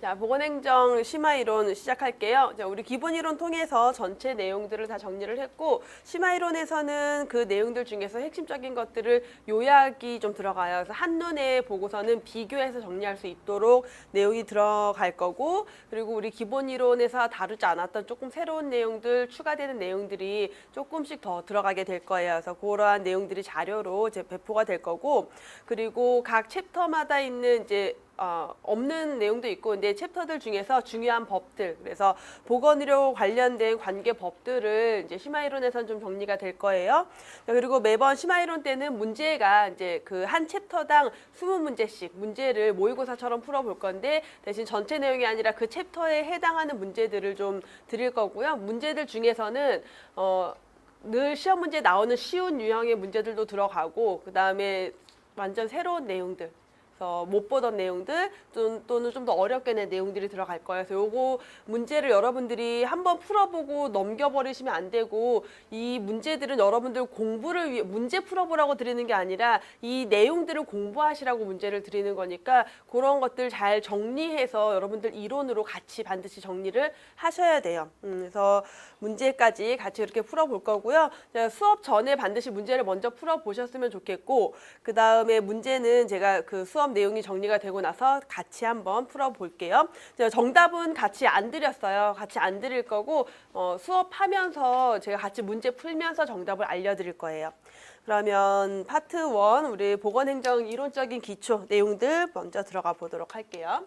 자, 보건행정 심화이론 시작할게요. 자, 우리 기본이론 통해서 전체 내용들을 다 정리를 했고, 심화이론에서는 그 내용들 중에서 핵심적인 것들을 요약이 좀 들어가요. 그래서 한눈에 보고서는 비교해서 정리할 수 있도록 내용이 들어갈 거고, 그리고 우리 기본이론에서 다루지 않았던 조금 새로운 내용들, 추가되는 내용들이 조금씩 더 들어가게 될 거예요. 그래서 그러한 내용들이 자료로 이제 배포가 될 거고, 그리고 각 챕터마다 있는 이제 없는 내용도 있고, 근데 챕터들 중에서 중요한 법들, 그래서 보건의료 관련된 관계 법들을 이제 심화이론에서는 좀 정리가 될 거예요. 그리고 매번 심화이론 때는 문제가 이제 그 한 챕터당 20문제씩 문제를 모의고사처럼 풀어볼 건데, 대신 전체 내용이 아니라 그 챕터에 해당하는 문제들을 좀 드릴 거고요. 문제들 중에서는 늘 시험 문제에 나오는 쉬운 유형의 문제들도 들어가고, 그 다음에 완전 새로운 내용들, 못 보던 내용들 또는 좀 더 어렵게 낸 내용들이 들어갈 거예요. 그래서 요거 문제를 여러분들이 한번 풀어보고 넘겨버리시면 안 되고, 이 문제들은 여러분들 공부를 위해 문제 풀어보라고 드리는 게 아니라 이 내용들을 공부하시라고 문제를 드리는 거니까, 그런 것들 잘 정리해서 여러분들 이론으로 같이 반드시 정리를 하셔야 돼요. 그래서 문제까지 같이 이렇게 풀어볼 거고요. 수업 전에 반드시 문제를 먼저 풀어보셨으면 좋겠고, 그 다음에 문제는 제가 그 수업 내용이 정리가 되고 나서 같이 한번 풀어볼게요. 정답은 같이 안 드렸어요. 같이 안 드릴 거고, 수업하면서 제가 같이 문제 풀면서 정답을 알려드릴 거예요. 그러면 파트 1 우리 보건행정 이론적인 기초 내용들 먼저 들어가 보도록 할게요.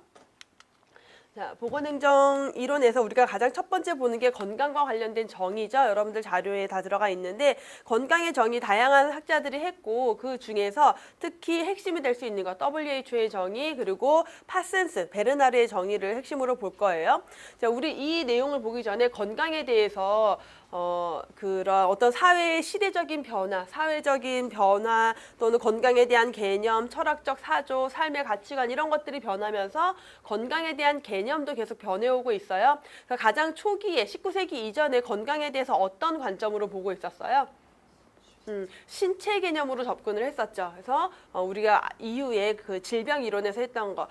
자, 보건행정 이론에서 우리가 가장 첫 번째 보는 게 건강과 관련된 정의죠. 여러분들 자료에 다 들어가 있는데, 건강의 정의 다양한 학자들이 했고, 그 중에서 특히 핵심이 될 수 있는 것, WHO의 정의, 그리고 파슨스, 베르나르의 정의를 핵심으로 볼 거예요. 자, 우리 이 내용을 보기 전에 건강에 대해서 그런 어떤 사회의 시대적인 변화, 사회적인 변화 또는 건강에 대한 개념, 철학적 사조, 삶의 가치관 이런 것들이 변하면서 건강에 대한 개념도 계속 변해오고 있어요. 그러니까 가장 초기에 19세기 이전에 건강에 대해서 어떤 관점으로 보고 있었어요? 신체 개념으로 접근을 했었죠. 그래서 우리가 이후에 그 질병 이론에서 했던 거,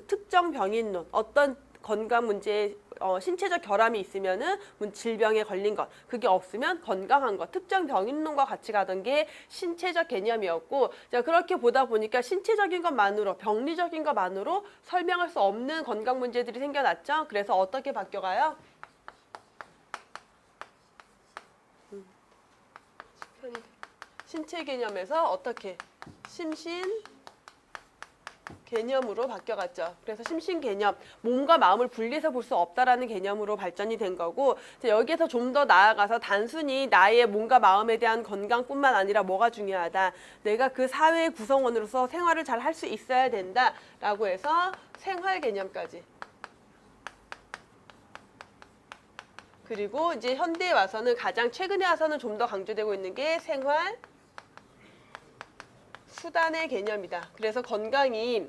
특정 병인론, 어떤 건강 문제에 신체적 결함이 있으면은 질병에 걸린 것, 그게 없으면 건강한 것, 특정 병인론과 같이 가던 게 신체적 개념이었고, 자, 그렇게 보다 보니까 신체적인 것만으로, 병리적인 것만으로 설명할 수 없는 건강 문제들이 생겨났죠. 그래서 어떻게 바뀌어가요? 신체 개념에서 어떻게? 심신 개념으로 바뀌어갔죠. 그래서 심신 개념, 몸과 마음을 분리해서 볼 수 없다라는 개념으로 발전이 된 거고, 여기에서 좀 더 나아가서 단순히 나의 몸과 마음에 대한 건강뿐만 아니라 뭐가 중요하다, 내가 그 사회의 구성원으로서 생활을 잘 할 수 있어야 된다라고 해서 생활 개념까지. 그리고 이제 현대에 와서는, 가장 최근에 와서는 좀 더 강조되고 있는 게 생활 수단의 개념이다. 그래서 건강이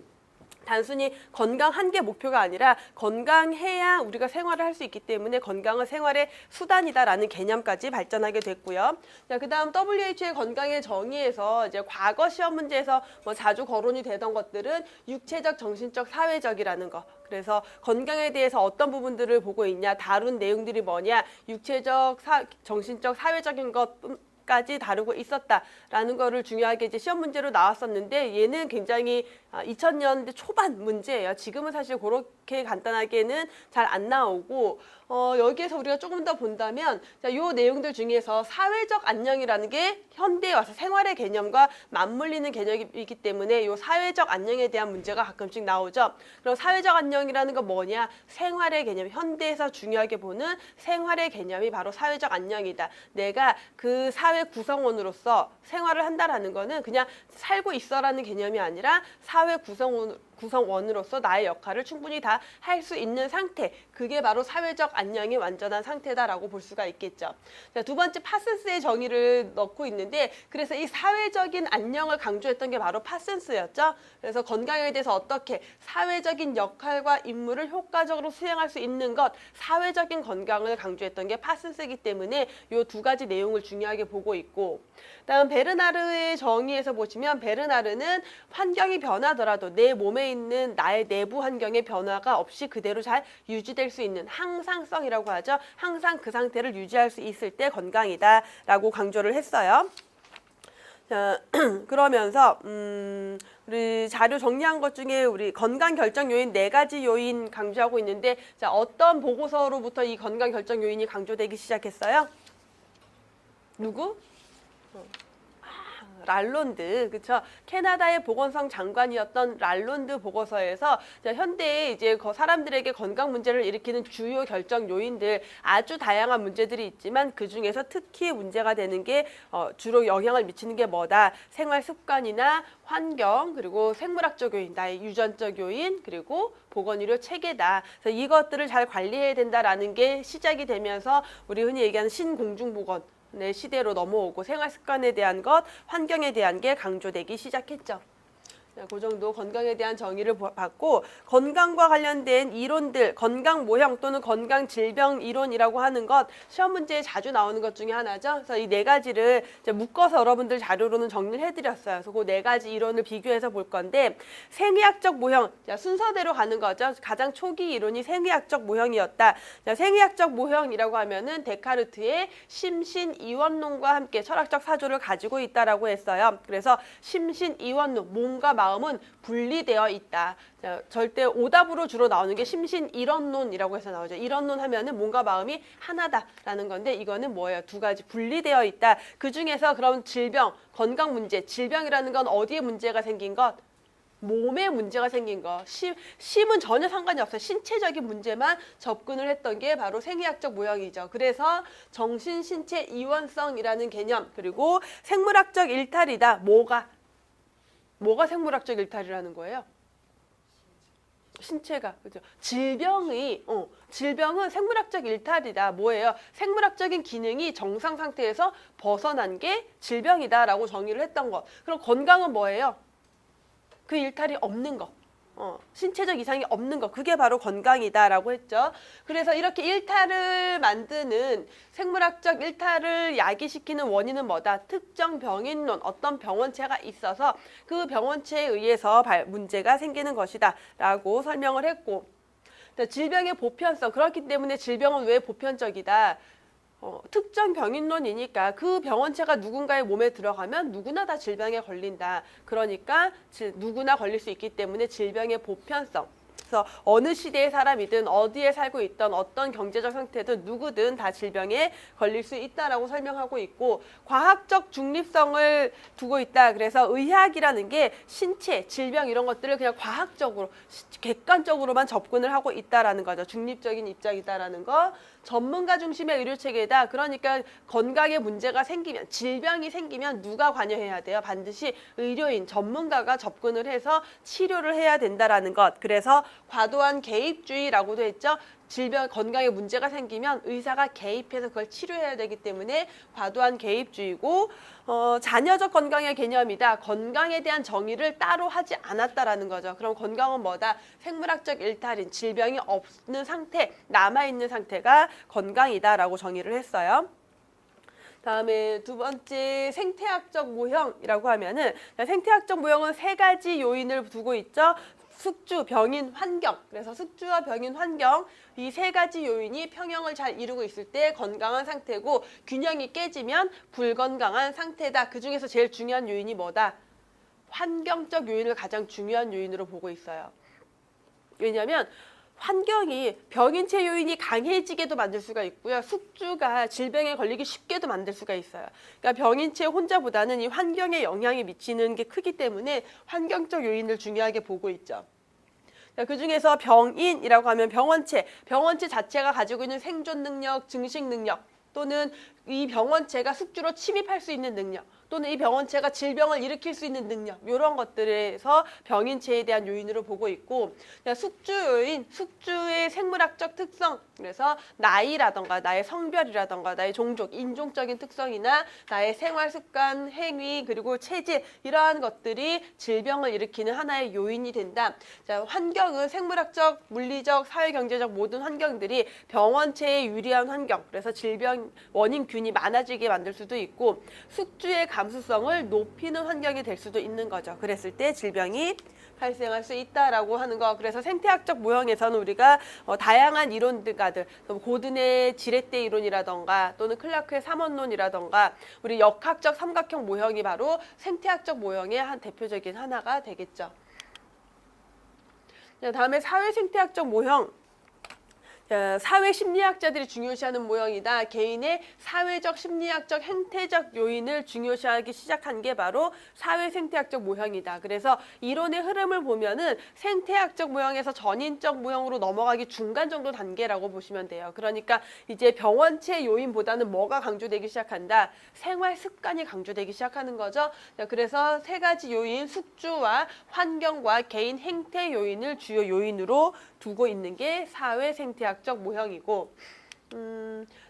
단순히 건강한 게 목표가 아니라 건강해야 우리가 생활을 할 수 있기 때문에 건강은 생활의 수단이다라는 개념까지 발전하게 됐고요. 자, 그다음 WHO의 건강의 정의에서 이제 과거 시험 문제에서 자주 거론이 되던 것들은 육체적, 정신적, 사회적이라는 거. 그래서 건강에 대해서 어떤 부분들을 보고 있냐, 다룬 내용들이 뭐냐, 육체적, 정신적, 사회적인 것 까지 다루고 있었다라는 거를 중요하게 이제 시험 문제로 나왔었는데, 얘는 굉장히 2000년대 초반 문제예요. 지금은 사실 그렇게 간단하게는 잘 안 나오고, 여기에서 우리가 조금 더 본다면, 자, 요 내용들 중에서 사회적 안녕이라는 게 현대에 와서 생활의 개념과 맞물리는 개념이기 때문에 요 사회적 안녕에 대한 문제가 가끔씩 나오죠. 그럼 사회적 안녕이라는 건 뭐냐? 생활의 개념, 현대에서 중요하게 보는 생활의 개념이 바로 사회적 안녕이다. 내가 그 사회 구성원으로서 생활을 한다라는 거는 그냥 살고 있어라는 개념이 아니라 사회 구성원으로서 나의 역할을 충분히 다 할 수 있는 상태, 그게 바로 사회적 안녕의 완전한 상태다라고 볼 수가 있겠죠. 자, 두 번째 파슨스의 정의를 넣고 있는데, 그래서 이 사회적인 안녕을 강조했던 게 바로 파슨스였죠. 그래서 건강에 대해서 어떻게 사회적인 역할과 임무를 효과적으로 수행할 수 있는 것, 사회적인 건강을 강조했던 게 파슨스이기 때문에 이 두 가지 내용을 중요하게 보고 있고, 다음 베르나르의 정의에서 보시면, 베르나르는 환경이 변하더라도 내 몸에 있는 나의 내부 환경의 변화가 없이 그대로 잘 유지될 수 있는 항상성이라고 하죠. 항상 그 상태를 유지할 수 있을 때 건강이다라고 강조를 했어요. 자, 그러면서 우리 자료 정리한 것 중에 우리 건강 결정 요인 4가지 요인 강조하고 있는데, 자, 어떤 보고서로부터 이 건강 결정 요인이 강조되기 시작했어요? 누구? 랄론드, 그쵸? 캐나다의 보건성 장관이었던 랄론드 보고서에서 현대에 이제 사람들에게 건강 문제를 일으키는 주요 결정 요인들, 아주 다양한 문제들이 있지만 그 중에서 특히 문제가 되는 게 주로 영향을 미치는 게 뭐다? 생활 습관이나 환경, 그리고 생물학적 요인, 나의 유전적 요인, 그리고 보건의료 체계다. 그래서 이것들을 잘 관리해야 된다라는 게 시작이 되면서 우리 흔히 얘기하는 신공중보건 네, 시대로 넘어오고 생활 습관에 대한 것, 환경에 대한 게 강조되기 시작했죠. 그 정도 건강에 대한 정의를 받고, 건강과 관련된 이론들, 건강 모형 또는 건강 질병 이론이라고 하는 것, 시험 문제에 자주 나오는 것 중에 하나죠. 그래서 이 4가지를 묶어서 여러분들 자료로는 정리를 해드렸어요. 그래서 그 4가지 이론을 비교해서 볼 건데, 생의학적 모형, 순서대로 가는 거죠. 가장 초기 이론이 생의학적 모형이었다. 생의학적 모형이라고 하면은 데카르트의 심신이원론과 함께 철학적 사조를 가지고 있다라고 했어요. 그래서 심신이원론, 몸과 마음은 분리되어 있다. 자, 절대 오답으로 주로 나오는 게 심신일원론이라고 해서 나오죠. 일원론 하면은 몸과 마음이 하나다라는 건데, 이거는 뭐예요? 2가지 분리되어 있다. 그 중에서 그럼 질병, 건강 문제, 질병이라는 건 어디에 문제가 생긴 것? 몸에 문제가 생긴 거. 심은 전혀 상관이 없어요. 신체적인 문제만 접근을 했던 게 바로 생의학적 모형이죠. 그래서 정신, 신체, 이원성이라는 개념, 그리고 생물학적 일탈이다. 뭐가 생물학적 일탈이라는 거예요? 신체가, 그죠? 질병은 생물학적 일탈이다. 뭐예요? 생물학적인 기능이 정상 상태에서 벗어난 게 질병이다라고 정의를 했던 것. 그럼 건강은 뭐예요? 그 일탈이 없는 것. 신체적 이상이 없는 것, 그게 바로 건강이다라고 했죠. 그래서 이렇게 일탈을 만드는, 생물학적 일탈을 야기시키는 원인은 뭐다? 특정 병인론, 어떤 병원체가 있어서 그 병원체에 의해서 문제가 생기는 것이다 라고 설명을 했고, 질병의 보편성, 그렇기 때문에 질병은 왜 보편적이다? 특정 병인론이니까 그 병원체가 누군가의 몸에 들어가면 누구나 다 질병에 걸린다. 그러니까 누구나 걸릴 수 있기 때문에 질병의 보편성. 그래서 어느 시대의 사람이든 어디에 살고 있던 어떤 경제적 상태든 누구든 다 질병에 걸릴 수 있다라고 설명하고 있고, 과학적 중립성을 두고 있다. 그래서 의학이라는 게 신체, 질병 이런 것들을 그냥 과학적으로, 객관적으로만 접근을 하고 있다라는 거죠. 중립적인 입장이다라는 거. 전문가 중심의 의료 체계다. 그러니까 건강에 문제가 생기면, 질병이 생기면 누가 관여해야 돼요? 반드시 의료인, 전문가가 접근을 해서 치료를 해야 된다라는 것. 그래서 과도한 개입주의라고도 했죠. 질병, 건강에 문제가 생기면 의사가 개입해서 그걸 치료해야 되기 때문에 과도한 개입주의고, 자녀적 건강의 개념이다. 건강에 대한 정의를 따로 하지 않았다라는 거죠. 그럼 건강은 뭐다? 생물학적 일탈인, 질병이 없는 상태, 남아있는 상태가 건강이다라고 정의를 했어요. 다음에 2번째 생태학적 모형이라고 하면은, 생태학적 모형은 3가지 요인을 두고 있죠. 숙주, 병인, 환경. 그래서 숙주와 병인, 환경, 이 3가지 요인이 평형을 잘 이루고 있을 때 건강한 상태고, 균형이 깨지면 불건강한 상태다. 그 중에서 제일 중요한 요인이 뭐다? 환경적 요인을 가장 중요한 요인으로 보고 있어요. 왜냐하면 환경이 병인체 요인이 강해지게도 만들 수가 있고요. 숙주가 질병에 걸리기 쉽게도 만들 수가 있어요. 그러니까 병인체 혼자보다는 이 환경에 영향이 미치는 게 크기 때문에 환경적 요인을 중요하게 보고 있죠. 그 중에서 병인이라고 하면 병원체 자체가 가지고 있는 생존 능력, 증식 능력, 또는 이 병원체가 숙주로 침입할 수 있는 능력, 또는 이 병원체가 질병을 일으킬 수 있는 능력, 이런 것들에서 병인체에 대한 요인으로 보고 있고, 숙주 요인, 숙주의 생물학적 특성, 그래서 나이라던가 나의 성별이라던가 나의 종족, 인종적인 특성이나 나의 생활 습관, 행위, 그리고 체질, 이러한 것들이 질병을 일으키는 하나의 요인이 된다. 자, 환경은 생물학적, 물리적, 사회경제적 모든 환경들이 병원체에 유리한 환경, 그래서 질병 원인균이 많아지게 만들 수도 있고, 숙주의 감수성을 높이는 환경이 될 수도 있는 거죠. 그랬을 때 질병이 발생할 수 있다라고 하는 거. 그래서 생태학적 모형에서는 우리가 다양한 이론가들, 고든의 지렛대 이론이라던가 또는 클라크의 삼원론이라던가 우리 역학적 삼각형 모형이 바로 생태학적 모형의 한 대표적인 하나가 되겠죠. 다음에 사회생태학적 모형. 사회 심리학자들이 중요시하는 모형이다. 개인의 사회적, 심리학적, 행태적 요인을 중요시하기 시작한 게 바로 사회 생태학적 모형이다. 그래서 이론의 흐름을 보면은 생태학적 모형에서 전인적 모형으로 넘어가기 중간 정도 단계라고 보시면 돼요. 그러니까 이제 병원체 요인보다는 뭐가 강조되기 시작한다? 생활 습관이 강조되기 시작하는 거죠. 그래서 세 가지 요인, 숙주와 환경과 개인 행태 요인을 주요 요인으로 두고 있는 게 사회 생태학적 모형이고,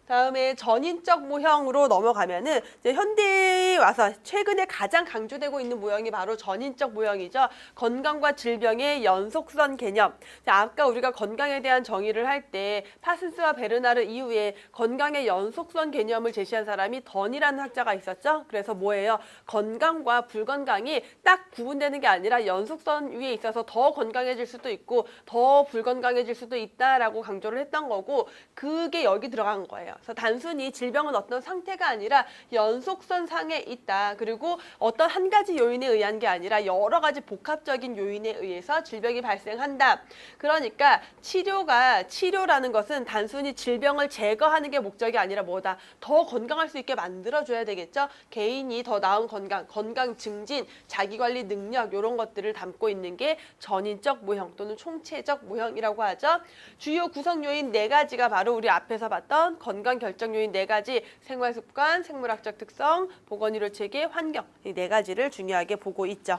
다음에 전인적 모형으로 넘어가면은 이제 현대에 와서 최근에 가장 강조되고 있는 모형이 바로 전인적 모형이죠. 건강과 질병의 연속선 개념. 아까 우리가 건강에 대한 정의를 할 때 파슨스와 베르나르 이후에 건강의 연속선 개념을 제시한 사람이 던이라는 학자가 있었죠. 그래서 뭐예요? 건강과 불건강이 딱 구분되는 게 아니라 연속선 위에 있어서 더 건강해질 수도 있고 더 불건강해질 수도 있다라고 강조를 했던 거고, 그게 여기 들어간 거예요. 그래서 단순히 질병은 어떤 상태가 아니라 연속선 상에 있다. 그리고 어떤 한 가지 요인에 의한 게 아니라 여러 가지 복합적인 요인에 의해서 질병이 발생한다. 그러니까 치료라는 것은 단순히 질병을 제거하는 게 목적이 아니라 뭐다? 더 건강할 수 있게 만들어줘야 되겠죠. 개인이 더 나은 건강 증진, 자기관리 능력 이런 것들을 담고 있는 게 전인적 모형 또는 총체적 모형이라고 하죠. 주요 구성 요인 4가지가 바로 우리 앞에서 봤던 건강 결정 요인 4가지, 생활습관, 생물학적 특성, 보건의료 체계, 환경, 이 4가지를 중요하게 보고 있죠.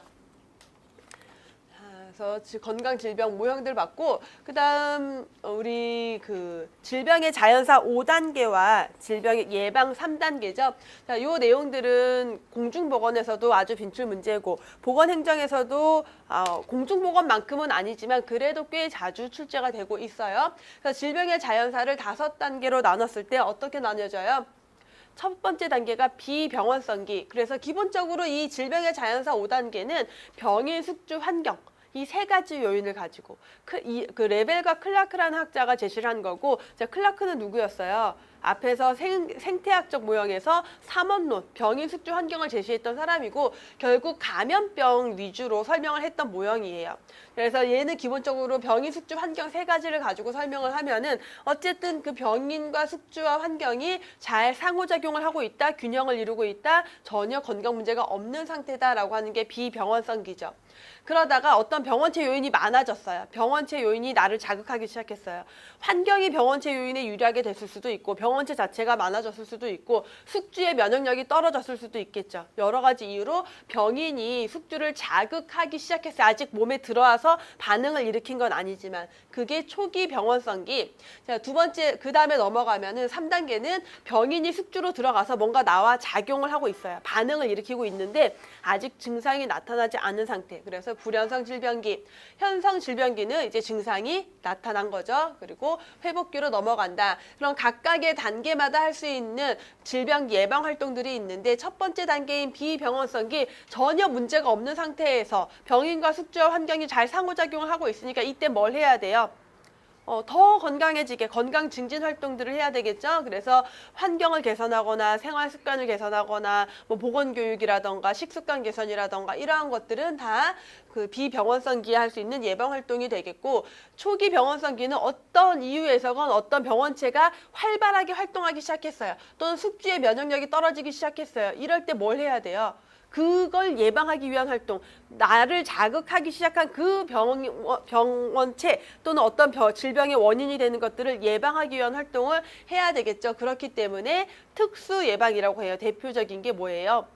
그래서 건강 질병 모형들 봤고, 그다음 우리 질병의 자연사 5단계와 질병의 예방 3단계죠. 자, 요 내용들은 공중보건에서도 아주 빈출 문제고, 보건행정에서도 공중보건만큼은 아니지만 그래도 꽤 자주 출제가 되고 있어요. 그래서 질병의 자연사를 5단계로 나눴을 때 어떻게 나뉘어져요? 첫 번째 단계가 비병원성기. 그래서 기본적으로 이 질병의 자연사 5단계는 병인, 숙주, 환경, 이 3가지 요인을 가지고 레벨과 클라크라는 학자가 제시를 한 거고, 클라크는 누구였어요? 앞에서 생태학적 모형에서 삼원론, 병인, 숙주, 환경을 제시했던 사람이고 결국 감염병 위주로 설명을 했던 모형이에요. 그래서 얘는 기본적으로 병인, 숙주, 환경 3가지를 가지고 설명을 하면은 어쨌든 그 병인과 숙주와 환경이 잘 상호작용을 하고 있다, 균형을 이루고 있다, 전혀 건강 문제가 없는 상태다라고 하는 게 비병원성기죠. 그러다가 어떤 병원체 요인이 많아졌어요. 병원체 요인이 나를 자극하기 시작했어요. 환경이 병원체 요인에 유리하게 됐을 수도 있고 병원체 자체가 많아졌을 수도 있고 숙주의 면역력이 떨어졌을 수도 있겠죠. 여러 가지 이유로 병인이 숙주를 자극하기 시작했어요. 아직 몸에 들어와서 반응을 일으킨 건 아니지만 그게 초기 병원성기. 자, 두 번째, 그 다음에 넘어가면은 3단계는 병인이 숙주로 들어가서 뭔가 나와 작용을 하고 있어요. 반응을 일으키고 있는데 아직 증상이 나타나지 않은 상태. 그래서 불현성 질병기, 현성 질병기는 이제 증상이 나타난 거죠. 그리고 회복기로 넘어간다. 그럼 각각의 단계마다 할 수 있는 질병 예방 활동들이 있는데 첫 번째 단계인 비병원성기, 전혀 문제가 없는 상태에서 병인과 숙주와 환경이 잘 상호작용을 하고 있으니까 이때 뭘 해야 돼요? 더 건강해지게 건강 증진 활동들을 해야 되겠죠. 그래서 환경을 개선하거나 생활 습관을 개선하거나 뭐 보건 교육이라던가 식습관 개선이라던가 이러한 것들은 다 그 비병원성기에 할 수 있는 예방 활동이 되겠고, 초기 병원성기는 어떤 이유에서건 어떤 병원체가 활발하게 활동하기 시작했어요. 또는 숙주의 면역력이 떨어지기 시작했어요. 이럴 때 뭘 해야 돼요? 그걸 예방하기 위한 활동, 나를 자극하기 시작한 그 병원체 또는 어떤 질병의 원인이 되는 것들을 예방하기 위한 활동을 해야 되겠죠. 그렇기 때문에 특수 예방이라고 해요. 대표적인 게 뭐예요?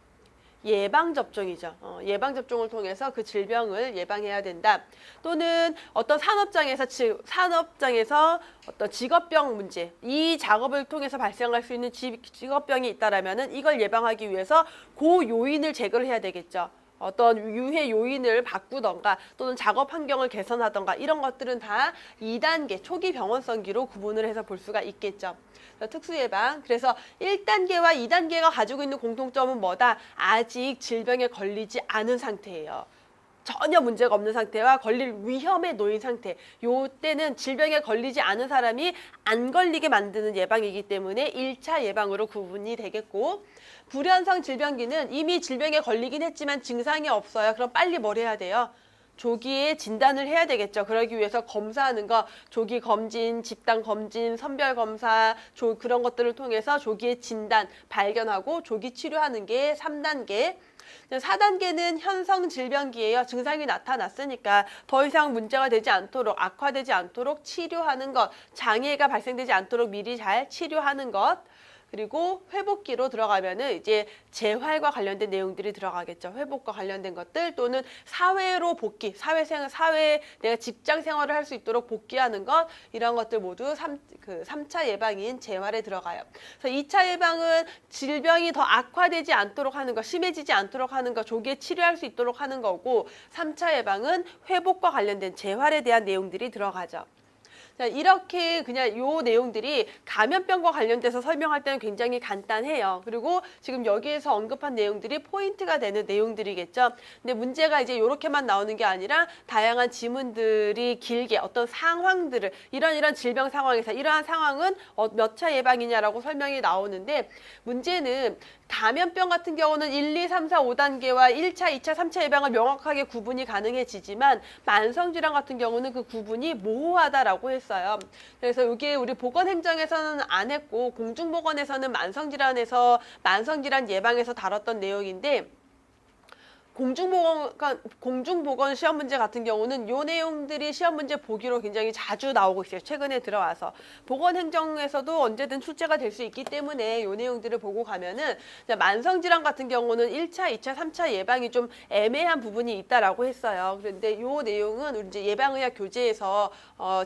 예방접종이죠. 예방접종을 통해서 그 질병을 예방해야 된다. 또는 어떤 산업장에서 어떤 직업병 문제, 이 작업을 통해서 발생할 수 있는 직업병이 있다라면은 이걸 예방하기 위해서 그 요인을 제거를 해야 되겠죠. 어떤 유해 요인을 바꾸던가 또는 작업 환경을 개선하던가 이런 것들은 다 2단계 초기 병원성기로 구분을 해서 볼 수가 있겠죠. 특수예방. 그래서 1단계와 2단계가 가지고 있는 공통점은 뭐다? 아직 질병에 걸리지 않은 상태예요. 전혀 문제가 없는 상태와 걸릴 위험에 놓인 상태. 요때는 질병에 걸리지 않은 사람이 안 걸리게 만드는 예방이기 때문에 1차 예방으로 구분이 되겠고, 불연성 질병기는 이미 질병에 걸리긴 했지만 증상이 없어요. 그럼 빨리 뭘 해야 돼요? 조기에 진단을 해야 되겠죠. 그러기 위해서 검사하는 거, 조기 검진, 집단 검진, 선별 검사, 그런 것들을 통해서 조기에 진단, 발견하고 조기 치료하는 게 3단계. 4단계는 현성 질병기예요. 증상이 나타났으니까 더 이상 문제가 되지 않도록, 악화되지 않도록 치료하는 것, 장애가 발생되지 않도록 미리 잘 치료하는 것. 그리고 회복기로 들어가면은 이제 재활과 관련된 내용들이 들어가겠죠. 회복과 관련된 것들 또는 사회로 복귀, 사회 내가 직장 생활을 할 수 있도록 복귀하는 것, 이런 것들 모두 3차 예방인 재활에 들어가요. 그래서 2차 예방은 질병이 더 악화되지 않도록 하는 것, 심해지지 않도록 하는 것, 조기에 치료할 수 있도록 하는 거고, 3차 예방은 회복과 관련된 재활에 대한 내용들이 들어가죠. 자, 이렇게 그냥 요 내용들이 감염병과 관련돼서 설명할 때는 굉장히 간단해요. 그리고 지금 여기에서 언급한 내용들이 포인트가 되는 내용들이겠죠. 근데 문제가 이제 요렇게만 나오는 게 아니라 다양한 지문들이 길게 어떤 상황들을 이런 질병 상황에서 이러한 상황은 몇 차 예방이냐라고 설명이 나오는데, 문제는 감염병 같은 경우는 1, 2, 3, 4, 5단계와 1차, 2차, 3차 예방을 명확하게 구분이 가능해지지만 만성질환 같은 경우는 그 구분이 모호하다라고 했어요. 그래서 이게 우리 보건행정에서는 안 했고 공중보건에서는 만성질환 예방에서 다뤘던 내용인데, 공중보건 시험 문제 같은 경우는 요 내용들이 시험 문제 보기로 굉장히 자주 나오고 있어요. 최근에 들어와서. 보건행정에서도 언제든 출제가 될 수 있기 때문에 요 내용들을 보고 가면은, 만성질환 같은 경우는 1차, 2차, 3차 예방이 좀 애매한 부분이 있다라고 했어요. 그런데 요 내용은 이제 예방의학 교재에서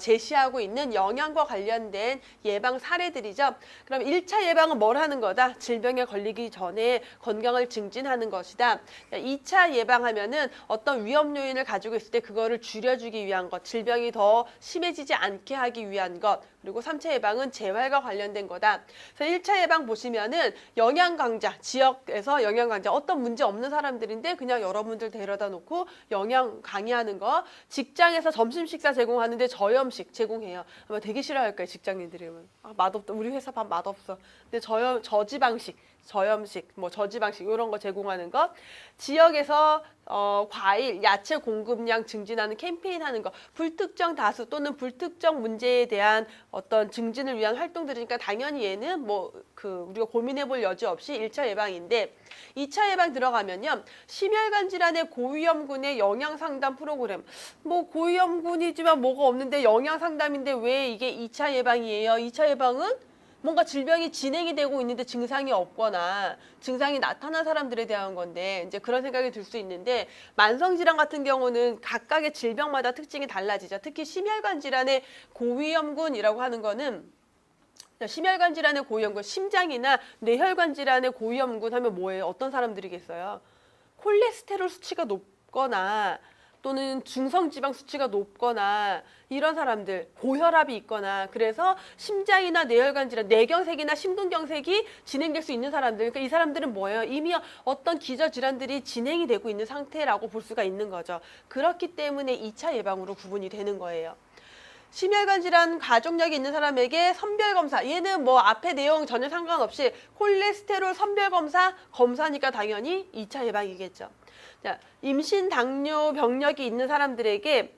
제시하고 있는 영양과 관련된 예방 사례들이죠. 그럼 1차 예방은 뭘 하는 거다? 질병에 걸리기 전에 건강을 증진하는 것이다. 2차 예방하면은 어떤 위험 요인을 가지고 있을 때 그거를 줄여주기 위한 것, 질병이 더 심해지지 않게 하기 위한 것, 그리고 3차 예방은 재활과 관련된 거다. 그래서 1차 예방 보시면은 영양 강좌, 지역에서 영양 강좌, 어떤 문제 없는 사람들인데 그냥 여러분들 데려다 놓고 영양 강의하는 거, 직장에서 점심 식사 제공하는데 저염식 제공해요. 아마 되게 싫어할 거예요, 직장인들이. 맛없다. 우리 회사 밥 맛없어. 근데 저지방식, 저염식, 저지방식 이런 거 제공하는 것, 지역에서 과일, 야채 공급량 증진하는 캠페인 하는 거, 불특정 다수 또는 불특정 문제에 대한 어떤 증진을 위한 활동들이니까 당연히 얘는 우리가 고민해볼 여지 없이 1차 예방인데, 2차 예방 들어가면요, 심혈관 질환의 고위험군의 영양 상담 프로그램. 고위험군이지만 뭐가 없는데 영양 상담인데 왜 이게 2차 예방이에요? 2차 예방은 뭔가 질병이 진행이 되고 있는데 증상이 없거나 증상이 나타난 사람들에 대한 건데, 이제 그런 생각이 들 수 있는데, 만성질환 같은 경우는 각각의 질병마다 특징이 달라지죠. 특히 심혈관 질환의 고위험군이라고 하는 거는, 심혈관 질환의 고위험군, 심장이나 뇌혈관 질환의 고위험군 하면 뭐예요? 어떤 사람들이겠어요? 콜레스테롤 수치가 높거나 또는 중성지방 수치가 높거나 이런 사람들, 고혈압이 있거나, 그래서 심장이나 뇌혈관 질환, 뇌경색이나 심근경색이 진행될 수 있는 사람들, 그러니까 이 사람들은 뭐예요? 이미 어떤 기저질환들이 진행이 되고 있는 상태라고 볼 수가 있는 거죠. 그렇기 때문에 2차 예방으로 구분이 되는 거예요. 심혈관 질환 가족력이 있는 사람에게 선별검사, 얘는 앞에 내용 전혀 상관없이 콜레스테롤 선별검사, 검사니까 당연히 2차 예방이겠죠. 자, 임신 당뇨 병력이 있는 사람들에게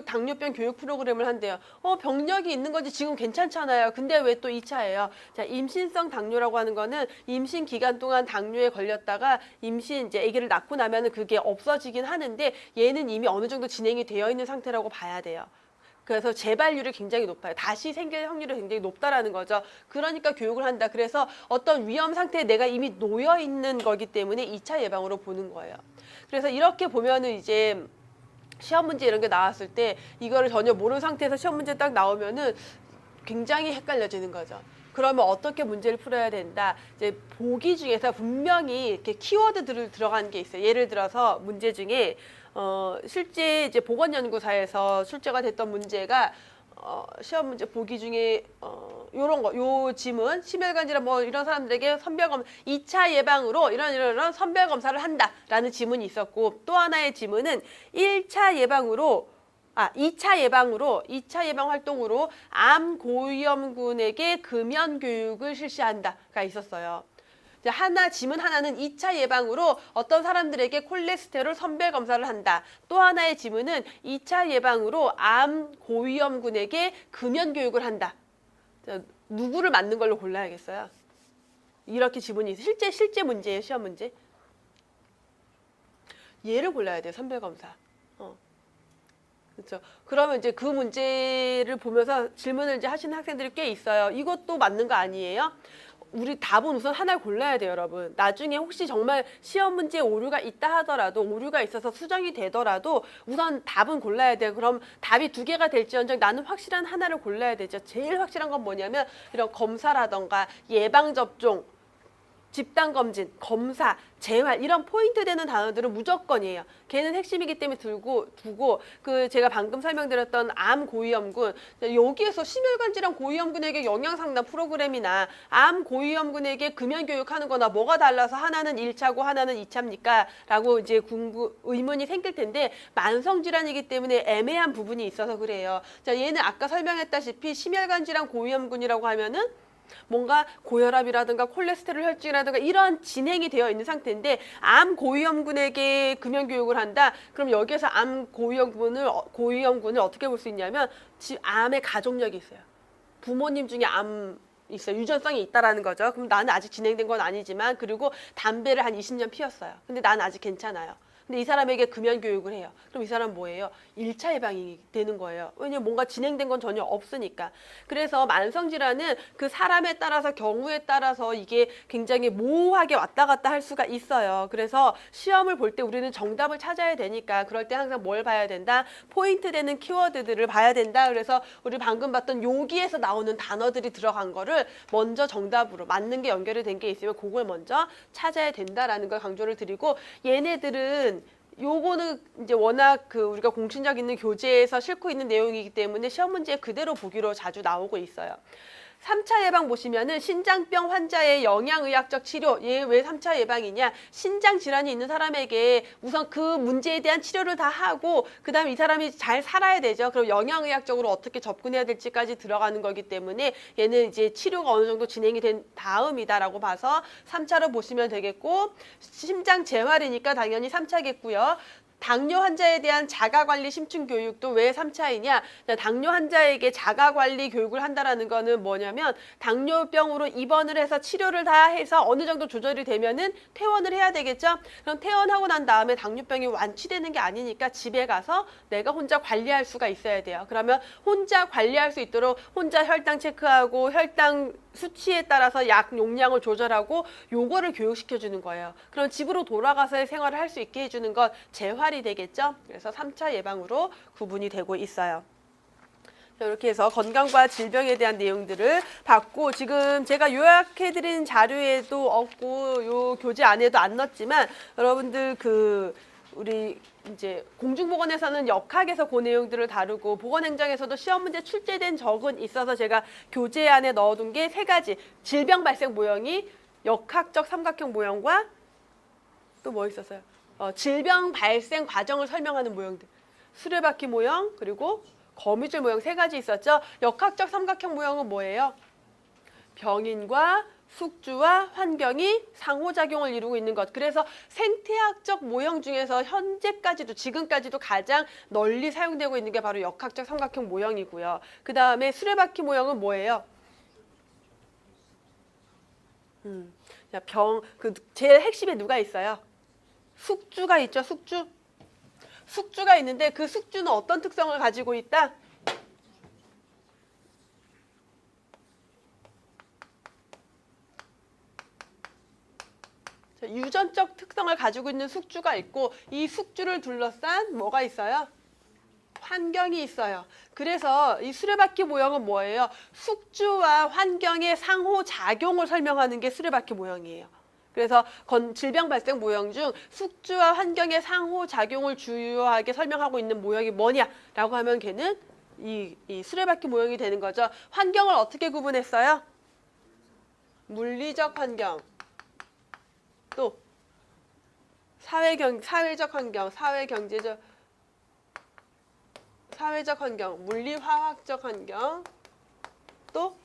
당뇨병 교육 프로그램을 한대요. 병력이 있는 거지 지금 괜찮잖아요. 근데 왜 또 2차예요? 자, 임신성 당뇨라고 하는 거는 임신 기간 동안 당뇨에 걸렸다가 이제 아기를 낳고 나면은 그게 없어지긴 하는데, 얘는 이미 어느 정도 진행이 되어 있는 상태라고 봐야 돼요. 그래서 재발률이 굉장히 높아요. 다시 생길 확률이 굉장히 높다라는 거죠. 그러니까 교육을 한다. 그래서 어떤 위험 상태에 내가 이미 놓여 있는 거기 때문에 2차 예방으로 보는 거예요. 그래서 이렇게 보면은 이제 시험 문제 이런 게 나왔을 때 이거를 전혀 모르는 상태에서 시험 문제 딱 나오면은 굉장히 헷갈려지는 거죠. 그러면 어떻게 문제를 풀어야 된다? 이제 보기 중에서 분명히 이렇게 키워드들을 들어간 게 있어요. 예를 들어서 문제 중에 실제 이제 보건연구사에서 출제가 됐던 문제가 시험 문제 보기 중에 요런 거, 요 지문, 심혈관 질환 뭐 이런 사람들에게 선별검 2차 예방으로 이런 선별 검사를 한다라는 지문이 있었고, 또 하나의 지문은 2차 예방으로 2차 예방 활동으로 암 고위험군에게 금연 교육을 실시한다가 있었어요. 지문 하나는 2차 예방으로 어떤 사람들에게 콜레스테롤 선별 검사를 한다. 또 하나의 지문은 2차 예방으로 암 고위험군에게 금연 교육을 한다. 자, 누구를 맞는 걸로 골라야겠어요? 이렇게 지문이 있어요. 실제 문제예요, 시험 문제. 얘를 골라야 돼요, 선별 검사. 그렇죠. 그러면 이제 그 문제를 보면서 질문을 이제 하시는 학생들이 꽤 있어요. 이것도 맞는 거 아니에요? 우리 답은 우선 하나를 골라야 돼요, 여러분. 나중에 혹시 정말 시험 문제에 오류가 있다 하더라도, 오류가 있어서 수정이 되더라도 우선 답은 골라야 돼요. 그럼 답이 2개가 될지언정 나는 확실한 하나를 골라야 되죠. 제일 확실한 건 뭐냐면 이런 검사라던가 예방접종, 집단검진, 검사, 재활 이런 포인트 되는 단어들은 무조건이에요. 걔는 핵심이기 때문에 두고 그 제가 방금 설명드렸던 암 고위험군, 여기에서 심혈관 질환 고위험군에게 영양상담 프로그램이나 암 고위험군에게 금연 교육하는 거나 뭐가 달라서 하나는 1차고 하나는 2차입니까? 라고 이제 의문이 생길 텐데, 만성 질환이기 때문에 애매한 부분이 있어서 그래요. 자, 얘는 아까 설명했다시피 심혈관 질환 고위험군이라고 하면은 뭔가 고혈압이라든가 콜레스테롤 혈증이라든가 이런 진행이 되어 있는 상태인데, 암 고위험군에게 금연 교육을 한다. 그럼 여기에서 암 고위험군을 어떻게 볼 수 있냐면 암의 가족력이 있어요. 부모님 중에 암 있어요. 유전성이 있다라는 거죠. 그럼 나는 아직 진행된 건 아니지만, 그리고 담배를 한 20년 피웠어요. 근데 나는 아직 괜찮아요. 근데 이 사람에게 금연 교육을 해요. 그럼 이 사람은 뭐예요? 1차 예방이 되는 거예요. 왜냐면 뭔가 진행된 건 전혀 없으니까. 그래서 만성질환은 그 사람에 따라서, 경우에 따라서 이게 굉장히 모호하게 왔다 갔다 할 수가 있어요. 그래서 시험을 볼 때 우리는 정답을 찾아야 되니까 그럴 때 항상 뭘 봐야 된다? 포인트 되는 키워드들을 봐야 된다. 그래서 우리 방금 봤던 여기에서 나오는 단어들이 들어간 거를 먼저 정답으로 맞는 게 연결이 된 게 있으면 그걸 먼저 찾아야 된다라는 걸 강조를 드리고, 얘네들은 요거는 이제 워낙 우리가 공신력 있는 교재에서 싣고 있는 내용이기 때문에 시험 문제에 그대로 보기로 자주 나오고 있어요. 3차 예방 보시면은 신장병 환자의 영양의학적 치료. 얘 왜 3차 예방이냐? 신장 질환이 있는 사람에게 우선 그 문제에 대한 치료를 다 하고, 그다음에 이 사람이 잘 살아야 되죠. 그럼 영양의학적으로 어떻게 접근해야 될지까지 들어가는 거기 때문에 얘는 이제 치료가 어느 정도 진행이 된 다음이다라고 봐서 3차로 보시면 되겠고, 심장 재활이니까 당연히 3차겠고요. 당뇨 환자에 대한 자가관리 심층 교육도 왜 3차이냐? 당뇨 환자에게 자가관리 교육을 한다라는 거는 뭐냐면, 당뇨병으로 입원을 해서 치료를 다 해서 어느 정도 조절이 되면은 퇴원을 해야 되겠죠? 그럼 퇴원하고 난 다음에 당뇨병이 완치되는 게 아니니까 집에 가서 내가 혼자 관리할 수가 있어야 돼요. 그러면 혼자 관리할 수 있도록 혼자 혈당 체크하고 혈당 수치에 따라서 약 용량을 조절하고 요거를 교육시켜 주는 거예요. 그럼 집으로 돌아가서의 생활을 할 수 있게 해주는 건 재활이 되겠죠. 그래서 3차 예방으로 구분이 되고 있어요. 이렇게 해서 건강과 질병에 대한 내용들을 봤고, 지금 제가 요약해드린 자료에도 없고 요 교재 안에도 안 넣었지만, 여러분들 우리 이제 공중보건에서는 역학에서 그 내용들을 다루고, 보건행정에서도 시험 문제 출제된 적은 있어서 제가 교재 안에 넣어둔 게 3가지. 질병 발생 모형이 역학적 삼각형 모형과 또 뭐 있었어요? 질병 발생 과정을 설명하는 모형들. 수레바퀴 모형, 그리고 거미줄 모형 3가지 있었죠. 역학적 삼각형 모형은 뭐예요? 병인과 숙주와 환경이 상호작용을 이루고 있는 것. 그래서 생태학적 모형 중에서 현재까지도, 지금까지도 가장 널리 사용되고 있는 게 바로 역학적 삼각형 모형이고요. 그 다음에 수레바퀴 모형은 뭐예요? 제일 핵심에 누가 있어요? 숙주가 있죠, 숙주. 숙주가 있는데 그 숙주는 어떤 특성을 가지고 있다? 유전적 특성을 가지고 있는 숙주가 있고, 이 숙주를 둘러싼 뭐가 있어요? 환경이 있어요. 그래서 이 수레바퀴 모형은 뭐예요? 숙주와 환경의 상호작용을 설명하는 게 수레바퀴 모형이에요. 그래서 질병 발생 모형 중 숙주와 환경의 상호작용을 주요하게 설명하고 있는 모형이 뭐냐라고 하면 걔는 이 수레바퀴 모형이 되는 거죠. 환경을 어떻게 구분했어요? 물리적 환경, 또 사회적 환경, 사회적 환경, 물리화학적 환경, 또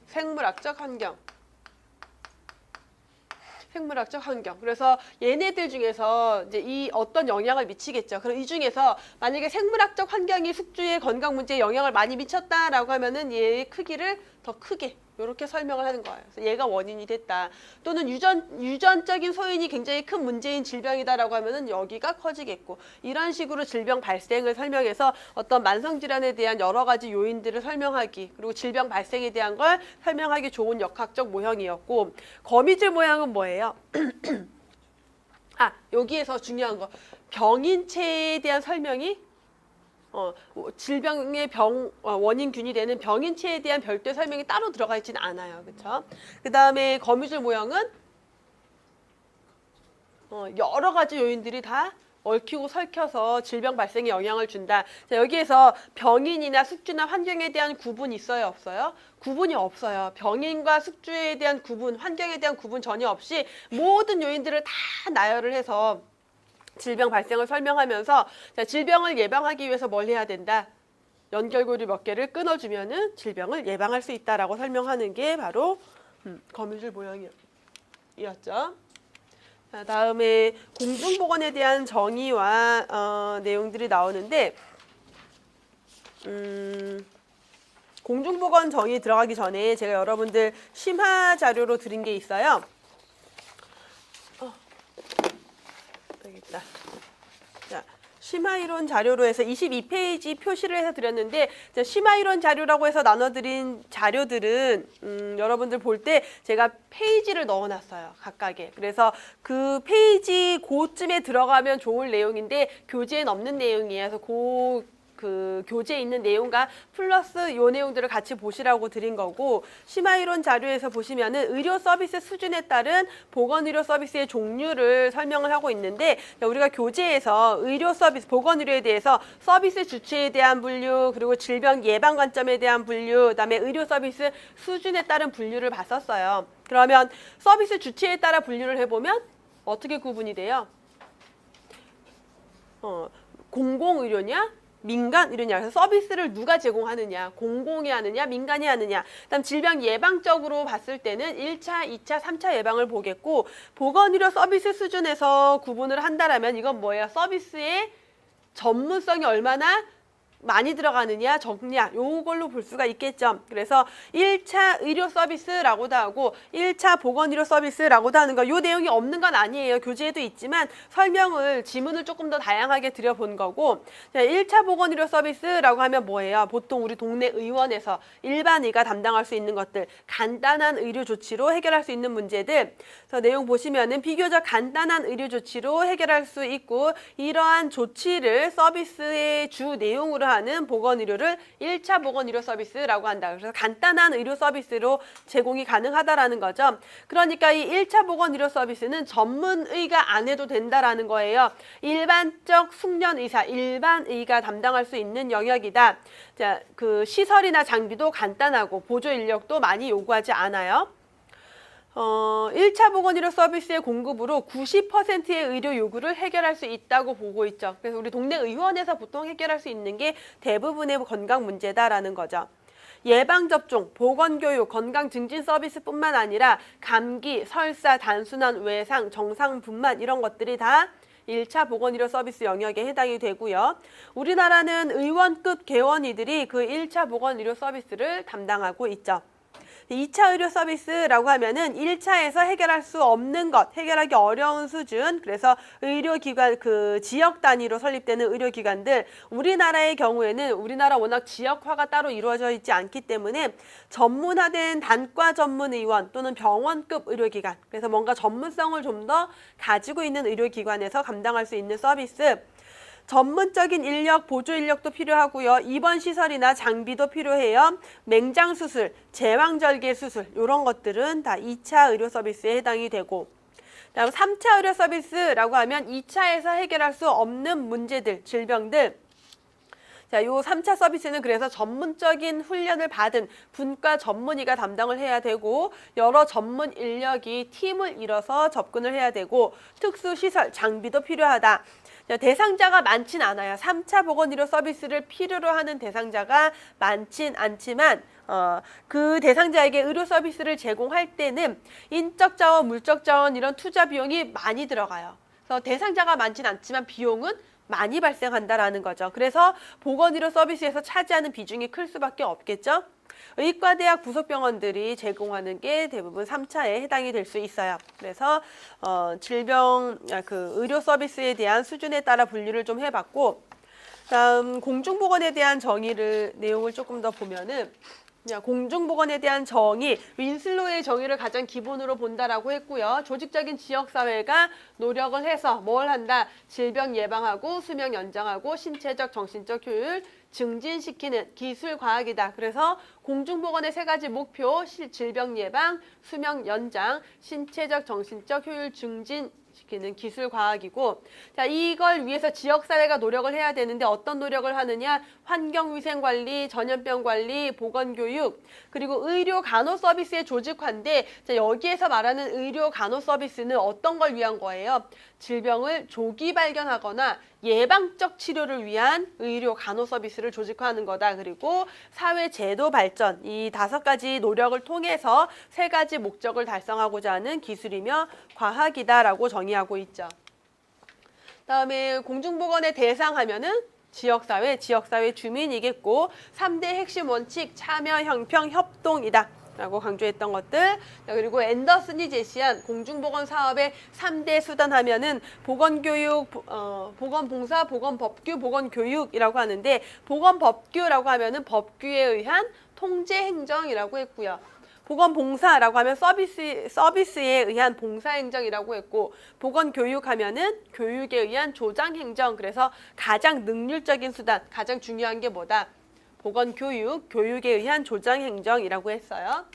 생물학적 환경. 생물학적 환경. 그래서 얘네들 중에서 이제 이 어떤 영향을 미치겠죠. 그럼 이 중에서 만약에 생물학적 환경이 숙주의 건강 문제에 영향을 많이 미쳤다라고 하면은 얘의 크기를 더 크게 이렇게 설명을 하는 거예요. 그래서 얘가 원인이 됐다. 또는 유전적인 소인이 굉장히 큰 문제인 질병이다라고 하면은 여기가 커지겠고, 이런 식으로 질병 발생을 설명해서 어떤 만성 질환에 대한 여러 가지 요인들을 설명하기, 그리고 질병 발생에 대한 걸 설명하기 좋은 역학적 모형이었고, 거미줄 모형은 뭐예요? 여기에서 중요한 거, 병인체에 대한 설명이 질병의 원인균이 되는 병인체에 대한 별도의 설명이 따로 들어가 있지는 않아요. 그렇죠? 그 다음에 거미줄 모형은 여러 가지 요인들이 다 얽히고 설켜서 질병 발생에 영향을 준다. 자, 여기에서 병인이나 숙주나 환경에 대한 구분이 있어요, 없어요? 구분이 없어요. 병인과 숙주에 대한 구분, 환경에 대한 구분 전혀 없이 모든 요인들을 다 나열을 해서 질병 발생을 설명하면서, 자, 질병을 예방하기 위해서 뭘 해야 된다? 연결고리 몇 개를 끊어주면은 질병을 예방할 수 있다라고 설명하는 게 바로 거미줄 모형이었죠. 자, 다음에 공중보건에 대한 정의와 내용들이 나오는데, 공중보건 정의 들어가기 전에 제가 여러분들 심화 자료로 드린 게 있어요. 자, 심화이론 자료로 해서 22페이지 표시를 해서 드렸는데, 심화이론 자료라고 해서 나눠드린 자료들은 여러분들 볼 때 제가 페이지를 넣어놨어요, 각각에. 그래서 그 페이지 고쯤에 들어가면 좋을 내용인데 교재엔 없는 내용이에요. 그래서 그 교재에 있는 내용과 플러스 요 내용들을 같이 보시라고 드린 거고, 심화이론 자료에서 보시면은 의료 서비스 수준에 따른 보건의료 서비스의 종류를 설명을 하고 있는데, 우리가 교재에서 의료 서비스, 보건의료에 대해서 서비스 주체에 대한 분류, 그리고 질병 예방 관점에 대한 분류, 그다음에 의료 서비스 수준에 따른 분류를 봤었어요. 그러면 서비스 주체에 따라 분류를 해보면 어떻게 구분이 돼요? 공공의료냐? 민간 의료냐. 그래서 서비스를 누가 제공하느냐, 공공이 하느냐, 민간이 하느냐. 그다음 질병 예방적으로 봤을 때는 1차, 2차, 3차 예방을 보겠고, 보건의료 서비스 수준에서 구분을 한다라면 이건 뭐예요? 서비스의 전문성이 얼마나 많이 들어가느냐, 적냐, 요걸로 볼 수가 있겠죠. 그래서 1차 의료 서비스라고도 하고 1차 보건의료 서비스라고도 하는 거, 요 내용이 없는 건 아니에요. 교재에도 있지만 지문을 조금 더 다양하게 드려본 거고, 1차 보건의료 서비스라고 하면 뭐예요? 보통 우리 동네 의원에서 일반의가 담당할 수 있는 것들, 간단한 의료 조치로 해결할 수 있는 문제들, 그래서 내용 보시면은 비교적 간단한 의료 조치로 해결할 수 있고, 이러한 조치를 서비스의 주 내용으로 하는 보건의료를 1차 보건의료 서비스라고 한다. 그래서 간단한 의료 서비스로 제공이 가능하다라는 거죠. 그러니까 이 1차 보건의료 서비스는 전문의가 안 해도 된다라는 거예요. 일반적 숙련의사, 일반의가 담당할 수 있는 영역이다. 자, 그 시설이나 장비도 간단하고 보조 인력도 많이 요구하지 않아요. 1차 보건의료 서비스의 공급으로 90%의 의료 요구를 해결할 수 있다고 보고 있죠. 그래서 우리 동네 의원에서 보통 해결할 수 있는 게 대부분의 건강 문제다라는 거죠. 예방접종, 보건교육, 건강증진 서비스뿐만 아니라 감기, 설사, 단순한 외상, 정상분만 이런 것들이 다 1차 보건의료 서비스 영역에 해당이 되고요. 우리나라는 의원급 개원의들이 그 1차 보건의료 서비스를 담당하고 있죠. 2차 의료 서비스라고 하면은 1차에서 해결할 수 없는 것, 해결하기 어려운 수준, 그래서 의료기관, 그 지역 단위로 설립되는 의료기관들, 우리나라의 경우에는 우리나라 워낙 지역화가 따로 이루어져 있지 않기 때문에 전문화된 단과 전문 의원 또는 병원급 의료기관, 그래서 뭔가 전문성을 좀 더 가지고 있는 의료기관에서 감당할 수 있는 서비스. 전문적인 인력, 보조 인력도 필요하고요. 입원 시설이나 장비도 필요해요. 맹장 수술, 제왕절개 수술 이런 것들은 다 2차 의료 서비스에 해당이 되고, 다음 3차 의료 서비스라고 하면 2차에서 해결할 수 없는 문제들, 질병들. 자, 요 3차 서비스는 그래서 전문적인 훈련을 받은 분과 전문의가 담당을 해야 되고, 여러 전문 인력이 팀을 이뤄서 접근을 해야 되고, 특수시설, 장비도 필요하다. 자, 대상자가 많진 않아요. 3차 보건의료 서비스를 필요로 하는 대상자가 많진 않지만 그 대상자에게 의료 서비스를 제공할 때는 인적 자원, 물적 자원 이런 투자 비용이 많이 들어가요. 그래서 대상자가 많진 않지만 비용은 많이 발생한다라는 거죠. 그래서 보건의료 서비스에서 차지하는 비중이 클 수밖에 없겠죠. 의과대학 부속병원들이 제공하는 게 대부분 3차에 해당이 될 수 있어요. 그래서 의료 서비스에 대한 수준에 따라 분류를 좀 해봤고, 다음 공중보건에 대한 내용을 조금 더 보면은, 공중보건에 대한 정의, 윈슬로우의 정의를 가장 기본으로 본다라고 했고요. 조직적인 지역사회가 노력을 해서 뭘 한다? 질병 예방하고 수명 연장하고 신체적, 정신적 효율 증진시키는 기술과학이다. 그래서 공중보건의 3가지 목표, 질병 예방, 수명 연장, 신체적, 정신적 효율 증진시키는 기술과학이고, 자, 이걸 위해서 지역사회가 노력을 해야 되는데 어떤 노력을 하느냐? 환경위생관리, 전염병관리, 보건교육, 그리고 의료 간호 서비스의 조직화인데, 자, 여기에서 말하는 의료 간호 서비스는 어떤 걸 위한 거예요? 질병을 조기 발견하거나 예방적 치료를 위한 의료 간호 서비스를 조직화하는 거다. 그리고 사회 제도 발전, 이 5가지 노력을 통해서 3가지 목적을 달성하고자 하는 기술이며 과학이다라고 정의하고 있죠. 다음에 공중보건의 대상 하면은 지역사회 주민이겠고, 3대 핵심 원칙, 참여, 형평, 협동이다 라고 강조했던 것들. 그리고 앤더슨이 제시한 공중보건 사업의 3대 수단 하면은 보건교육, 보건봉사, 보건법규, 보건교육이라고 하는데, 보건법규라고 하면은 법규에 의한 통제행정이라고 했고요. 보건봉사라고 하면 서비스에 의한 봉사행정이라고 했고, 보건교육하면은 교육에 의한 조장행정. 그래서 가장 능률적인 수단, 가장 중요한 게 뭐다? 보건교육, 교육에 의한 조장행정이라고 했어요.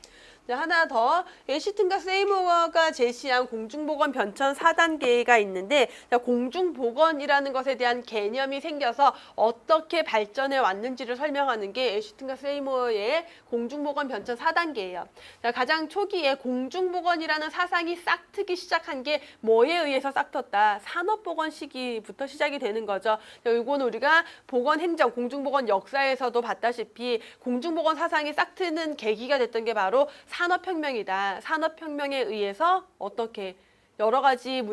하나 더, 애시튼과 세이모어가 제시한 공중보건 변천 4단계가 있는데, 공중보건이라는 것에 대한 개념이 생겨서 어떻게 발전해 왔는지를 설명하는 게 애시튼과 세이모어의 공중보건 변천 4단계예요. 가장 초기에 공중보건이라는 사상이 싹트기 시작한 게 뭐에 의해서 싹텄다? 산업보건 시기부터 시작이 되는 거죠. 이거는 우리가 보건행정, 공중보건 역사에서도 봤다시피 공중보건 사상이 싹트는 계기가 됐던 게 바로 산업혁명이다. 산업혁명에 의해서 어떻게 여러 가지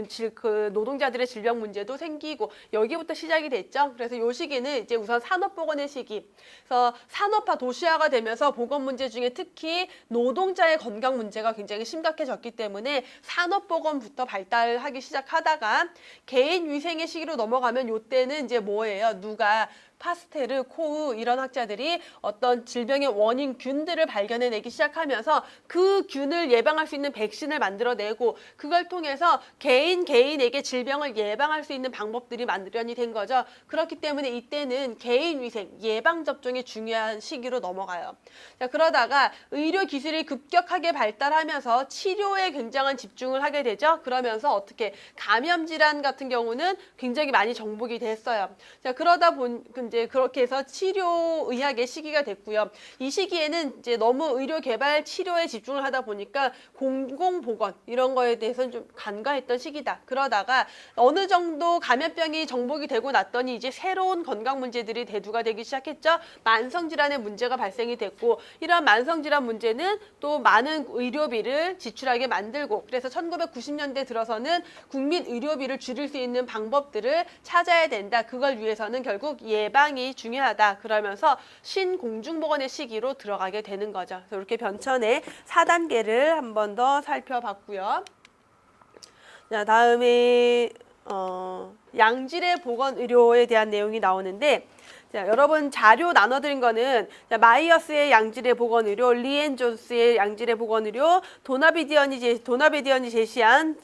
노동자들의 질병 문제도 생기고 여기부터 시작이 됐죠. 그래서 이 시기는 이제 우선 산업보건의 시기. 그래서 산업화, 도시화가 되면서 보건 문제 중에 특히 노동자의 건강 문제가 굉장히 심각해졌기 때문에 산업보건부터 발달하기 시작하다가 개인 위생의 시기로 넘어가면 이때는 이제 뭐예요? 누가 파스테르, 코우 이런 학자들이 어떤 질병의 원인 균들을 발견해내기 시작하면서 그 균을 예방할 수 있는 백신을 만들어내고, 그걸 통해서 개인에게 질병을 예방할 수 있는 방법들이 마련이 된 거죠. 그렇기 때문에 이때는 개인위생, 예방접종이 중요한 시기로 넘어가요. 자, 그러다가 의료기술이 급격하게 발달하면서 치료에 굉장한 집중을 하게 되죠. 그러면서 어떻게 감염질환 같은 경우는 굉장히 많이 정복이 됐어요. 자, 이제 그렇게 해서 치료의학의 시기가 됐고요. 이 시기에는 이제 너무 의료 개발 치료에 집중을 하다 보니까 공공보건 이런 거에 대해서는 좀 간과했던 시기다. 그러다가 어느 정도 감염병이 정복이 되고 났더니 이제 새로운 건강 문제들이 대두가 되기 시작했죠. 만성질환의 문제가 발생이 됐고, 이러한 만성질환 문제는 또 많은 의료비를 지출하게 만들고, 그래서 1990년대 들어서는 국민 의료비를 줄일 수 있는 방법들을 찾아야 된다. 그걸 위해서는 결국 예방이 중요하다. 그러면서 신공중보건의 시기로 들어가게 되는 거죠. 그래서 이렇게 변천의 4단계를 한 번 더 살펴봤고요. 자, 다음에 양질의 보건 의료에 대한 내용이 나오는데, 자, 여러분 자료 나눠드린 거는 마이어스의 양질의 보건 의료, 리앤 존스의 양질의 보건 의료, 도나비디언이 제시한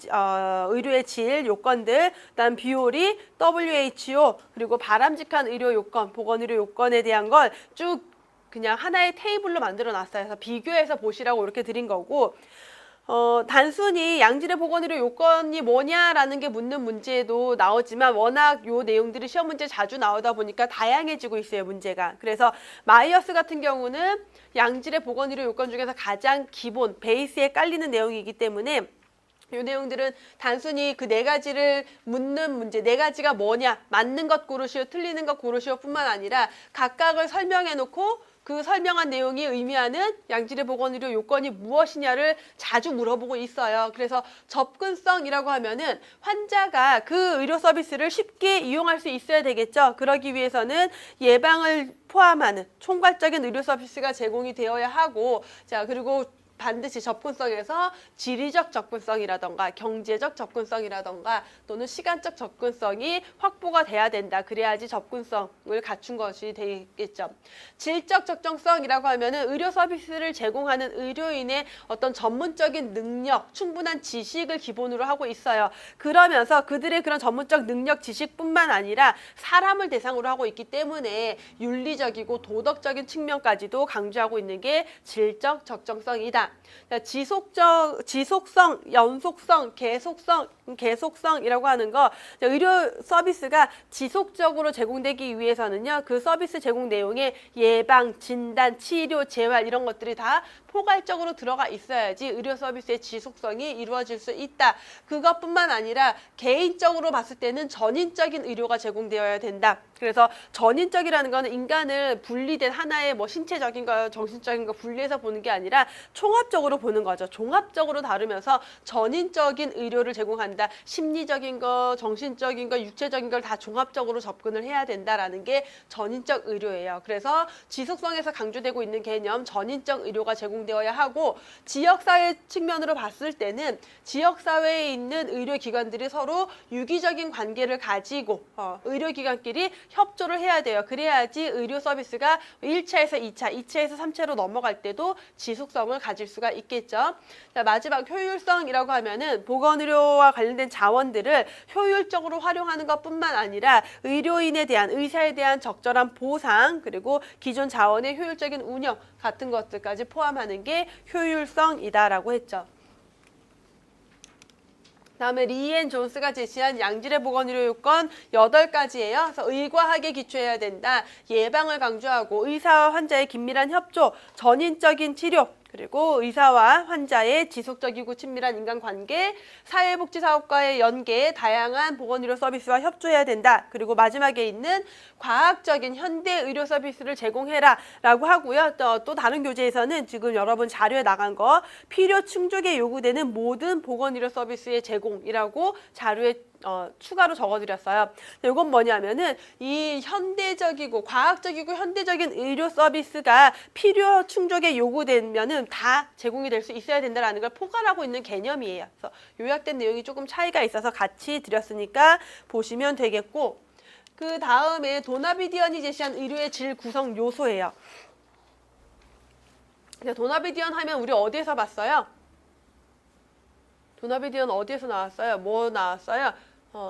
의료의 질 요건들, 그다음 비오리, WHO, 그리고 바람직한 의료 요건, 보건 의료 요건에 대한 걸 쭉 그냥 하나의 테이블로 만들어 놨어요. 그래서 비교해서 보시라고 이렇게 드린 거고, 단순히 양질의 보건 의료 요건이 뭐냐라는 게 묻는 문제도 나오지만 워낙 요 내용들이 시험 문제 자주 나오다 보니까 다양해지고 있어요, 문제가. 그래서 마이어스 같은 경우는 양질의 보건 의료 요건 중에서 가장 기본, 베이스에 깔리는 내용이기 때문에 이 내용들은 단순히 그 네 가지를 묻는 문제, 네 가지가 뭐냐, 맞는 것 고르시오, 틀리는 것 고르시오 뿐만 아니라 각각을 설명해 놓고 그 설명한 내용이 의미하는 양질의 보건 의료 요건이 무엇이냐를 자주 물어보고 있어요. 그래서 접근성이라고 하면은 환자가 그 의료 서비스를 쉽게 이용할 수 있어야 되겠죠. 그러기 위해서는 예방을 포함하는 총괄적인 의료 서비스가 제공이 되어야 하고, 자, 그리고 반드시 접근성에서 지리적 접근성이라던가 경제적 접근성이라던가 또는 시간적 접근성이 확보가 돼야 된다. 그래야지 접근성을 갖춘 것이 되겠죠. 질적 적정성이라고 하면은 의료 서비스를 제공하는 의료인의 어떤 전문적인 능력, 충분한 지식을 기본으로 하고 있어요. 그러면서 그들의 그런 전문적 능력, 지식뿐만 아니라 사람을 대상으로 하고 있기 때문에 윤리적이고 도덕적인 측면까지도 강조하고 있는 게 질적 적정성이다. 지속성, 연속성, 계속성이라고 하는 거, 의료 서비스가 지속적으로 제공되기 위해서는요, 그 서비스 제공 내용에 예방, 진단, 치료, 재활 이런 것들이 다 포괄적으로 들어가 있어야지 의료 서비스의 지속성이 이루어질 수 있다. 그것뿐만 아니라 개인적으로 봤을 때는 전인적인 의료가 제공되어야 된다. 그래서 전인적이라는 거는 인간을 분리된 하나의 뭐 신체적인 거, 정신적인 거 분리해서 보는 게 아니라 총합적으로 보는 거죠. 종합적으로 다루면서 전인적인 의료를 제공한다. 심리적인 거, 정신적인 거, 육체적인 걸 다 종합적으로 접근을 해야 된다라는 게 전인적 의료예요. 그래서 지속성에서 강조되고 있는 개념 전인적 의료가 제공되어야 하고, 지역사회 측면으로 봤을 때는 지역사회에 있는 의료기관들이 서로 유기적인 관계를 가지고 의료기관끼리 협조를 해야 돼요. 그래야지 의료 서비스가 1차에서 2차, 2차에서 3차로 넘어갈 때도 지속성을 가질 수가 있겠죠. 자, 마지막 효율성이라고 하면은 보건의료와 관련된 자원들을 효율적으로 활용하는 것뿐만 아니라 의료인에 대한, 의사에 대한 적절한 보상, 그리고 기존 자원의 효율적인 운영 같은 것들까지 포함하는 게 효율성이다라고 했죠. 다음에 리앤 존스가 제시한 양질의 보건 의료 요건 8가지예요. 그래서 의과학에 기초해야 된다. 예방을 강조하고 의사와 환자의 긴밀한 협조, 전인적인 치료, 그리고 의사와 환자의 지속적이고 친밀한 인간관계, 사회복지사업과의 연계, 다양한 보건의료 서비스와 협조해야 된다. 그리고 마지막에 있는 과학적인 현대 의료 서비스를 제공해라 라고 하고요. 또 다른 교재에서는 지금 여러분 자료에 나간 거 필요 충족에 요구되는 모든 보건의료 서비스의 제공이라고 자료에 추가로 적어드렸어요. 이건 뭐냐면은 이 현대적이고 과학적이고 현대적인 의료 서비스가 필요 충족에 요구되면은 다 제공이 될 수 있어야 된다라는 걸 포괄하고 있는 개념이에요. 그래서 요약된 내용이 조금 차이가 있어서 같이 드렸으니까 보시면 되겠고, 그 다음에 도나비디언이 제시한 의료의 질 구성 요소예요. 도나비디언 하면 우리 어디에서 봤어요? 도나비디언 어디에서 나왔어요? 뭐 나왔어요?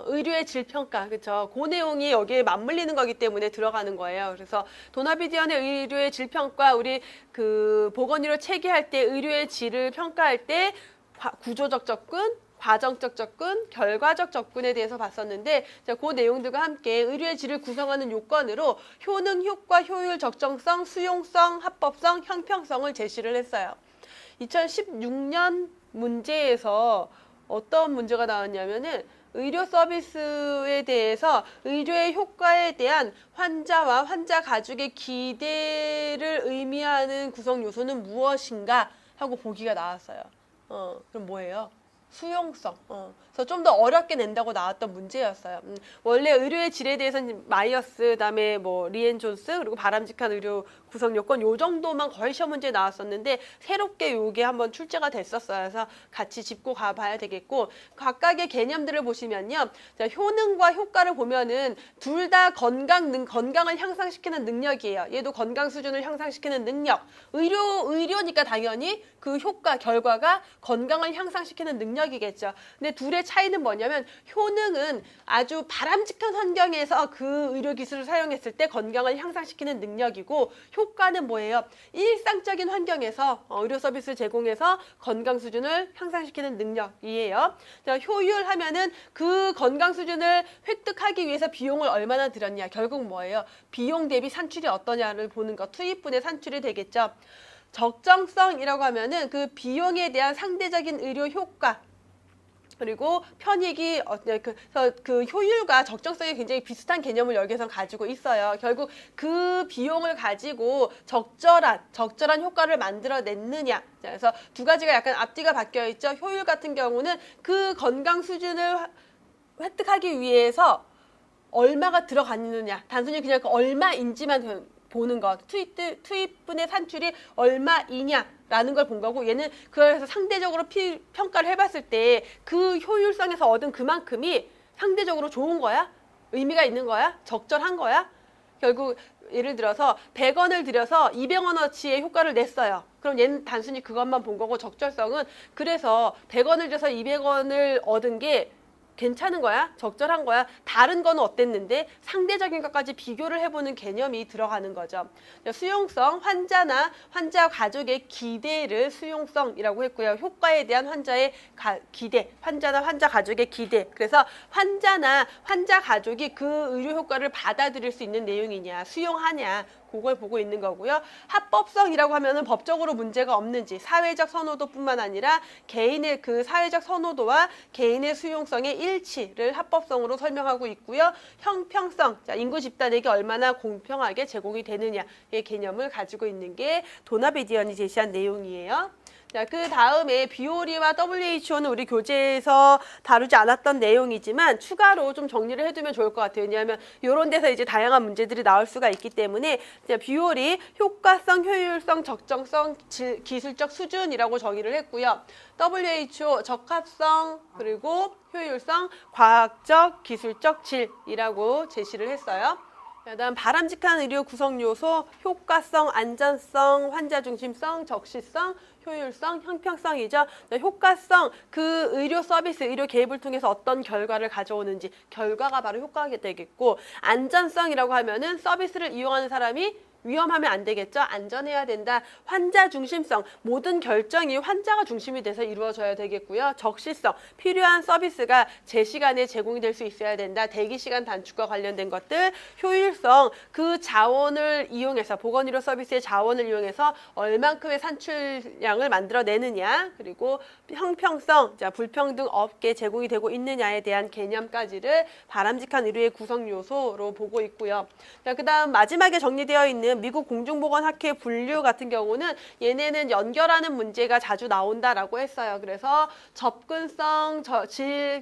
의료의 질평가, 그쵸? 그 내용이 여기에 맞물리는 거기 때문에 들어가는 거예요. 그래서 도나비디언의 의료의 질평가, 우리 그 보건의료 체계할 때 의료의 질을 평가할 때 구조적 접근, 과정적 접근, 결과적 접근에 대해서 봤었는데, 자, 그 내용들과 함께 의료의 질을 구성하는 요건으로 효능, 효과, 효율, 적정성, 수용성, 합법성, 형평성을 제시를 했어요. 2016년 문제에서 어떤 문제가 나왔냐면은 의료 서비스에 대해서 의료의 효과에 대한 환자와 환자 가족의 기대를 의미하는 구성 요소는 무엇인가 하고 보기가 나왔어요. 그럼 뭐예요? 수용성. 그래서 좀 더 어렵게 낸다고 나왔던 문제였어요. 원래 의료의 질에 대해서는 마이어스, 그다음에 뭐 리엔 존스, 그리고 바람직한 의료 구성 요건 요 정도만 거의 시험 문제에 나왔었는데 새롭게 요게 한번 출제가 됐었어요. 그래서 같이 짚고 가봐야 되겠고 각각의 개념들을 보시면요. 자, 효능과 효과를 보면은 둘 다 건강을 향상시키는 능력이에요. 얘도 건강 수준을 향상시키는 능력. 의료니까 당연히 그 효과, 결과가 건강을 향상시키는 능력이겠죠. 근데 둘의 차이는 뭐냐면 효능은 아주 바람직한 환경에서 그 의료 기술을 사용했을 때 건강을 향상시키는 능력이고 효과는 뭐예요? 일상적인 환경에서 의료 서비스를 제공해서 건강 수준을 향상시키는 능력이에요. 자, 효율 하면은 그 건강 수준을 획득하기 위해서 비용을 얼마나 들였냐. 결국 뭐예요? 비용 대비 산출이 어떠냐를 보는 것. 투입분의 산출이 되겠죠. 적정성이라고 하면은 그 비용에 대한 상대적인 의료 효과 그리고 편익이 그래서 그 효율과 적정성이 굉장히 비슷한 개념을 여기서 가지고 있어요. 결국 그 비용을 가지고 적절한 효과를 만들어냈느냐. 그래서 두 가지가 약간 앞뒤가 바뀌어 있죠. 효율 같은 경우는 그 건강 수준을 획득하기 위해서 얼마가 들어갔느냐. 단순히 그냥 그 얼마인지만 보는 것. 투입분의 산출이 얼마이냐라는 걸 본 거고 얘는 그래서 상대적으로 평가를 해봤을 때 그 효율성에서 얻은 그만큼이 상대적으로 좋은 거야? 의미가 있는 거야? 적절한 거야? 결국 예를 들어서 100원을 들여서 200원어치의 효과를 냈어요. 그럼 얘는 단순히 그것만 본 거고 적절성은 그래서 100원을 들여서 200원을 얻은 게 괜찮은 거야? 적절한 거야? 다른 거는 어땠는데? 상대적인 것까지 비교를 해보는 개념이 들어가는 거죠. 수용성, 환자나 환자 가족의 기대를 수용성이라고 했고요. 효과에 대한 환자의 기대, 환자나 환자 가족의 기대. 그래서 환자나 환자 가족이 그 의료 효과를 받아들일 수 있는 내용이냐, 수용하냐, 그걸 보고 있는 거고요. 합법성이라고 하면은 법적으로 문제가 없는지 사회적 선호도뿐만 아니라 개인의 그 사회적 선호도와 개인의 수용성의 일치를 합법성으로 설명하고 있고요. 형평성, 자, 인구 집단에게 얼마나 공평하게 제공이 되느냐의 개념을 가지고 있는 게 도나베디언이 제시한 내용이에요. 자, 그 다음에 비오리와 WHO는 우리 교재에서 다루지 않았던 내용이지만 추가로 좀 정리를 해두면 좋을 것 같아요. 왜냐하면 이런 데서 이제 다양한 문제들이 나올 수가 있기 때문에 비오리 효과성, 효율성, 적정성, 기술적 수준이라고 정의를 했고요. WHO 적합성 그리고 효율성, 과학적, 기술적 질이라고 제시를 했어요. 그다음 바람직한 의료 구성 요소, 효과성, 안전성, 환자 중심성, 적시성, 효율성, 형평성이죠. 효과성, 그 의료 서비스, 의료 개입을 통해서 어떤 결과를 가져오는지, 결과가 바로 효과가 되겠고, 안전성이라고 하면은 서비스를 이용하는 사람이 위험하면 안 되겠죠. 안전해야 된다. 환자 중심성, 모든 결정이 환자가 중심이 돼서 이루어져야 되겠고요. 적시성, 필요한 서비스가 제 시간에 제공이 될 수 있어야 된다. 대기 시간 단축과 관련된 것들. 효율성, 그 자원을 이용해서 보건의료 서비스의 자원을 이용해서 얼만큼의 산출량을 만들어내느냐. 그리고 형평성, 자, 불평등 없게 제공이 되고 있느냐에 대한 개념까지를 바람직한 의료의 구성 요소로 보고 있고요. 자, 그다음 마지막에 정리되어 있는 미국 공중보건학회 분류 같은 경우는 얘네는 연결하는 문제가 자주 나온다라고 했어요. 그래서 접근성,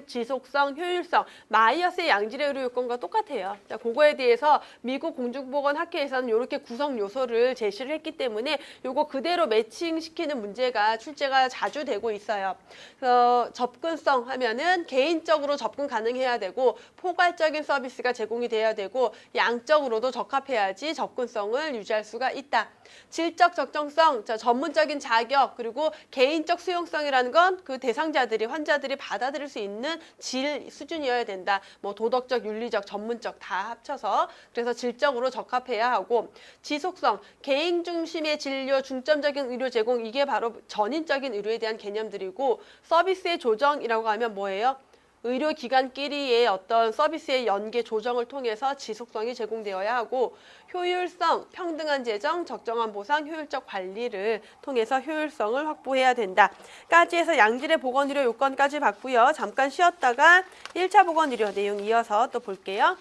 지속성, 효율성, 마이어스의 양질의 의료 요건과 똑같아요. 자, 그거에 대해서 미국 공중보건학회에서는 이렇게 구성 요소를 제시를 했기 때문에 요거 그대로 매칭시키는 문제가 출제가 자주 되고 있어요. 그래서 접근성 하면은 개인적으로 접근 가능해야 되고 포괄적인 서비스가 제공이 돼야 되고 양적으로도 적합해야지 접근성을 유지할 수가 있다. 질적 적정성, 전문적인 자격 그리고 개인적 수용성이라는 건 그 대상자들이 환자들이 받아들일 수 있는 질 수준이어야 된다. 뭐 도덕적, 윤리적, 전문적 다 합쳐서 그래서 질적으로 적합해야 하고 지속성, 개인 중심의 진료, 중점적인 의료 제공 이게 바로 전인적인 의료에 대한 개념들이고 서비스의 조정이라고 하면 뭐예요? 의료기관끼리의 어떤 서비스의 연계 조정을 통해서 지속성이 제공되어야 하고 효율성, 평등한 재정, 적정한 보상, 효율적 관리를 통해서 효율성을 확보해야 된다. 까지 해서 양질의 보건의료 요건까지 봤고요. 잠깐 쉬었다가 1차 보건의료 내용 이어서 또 볼게요.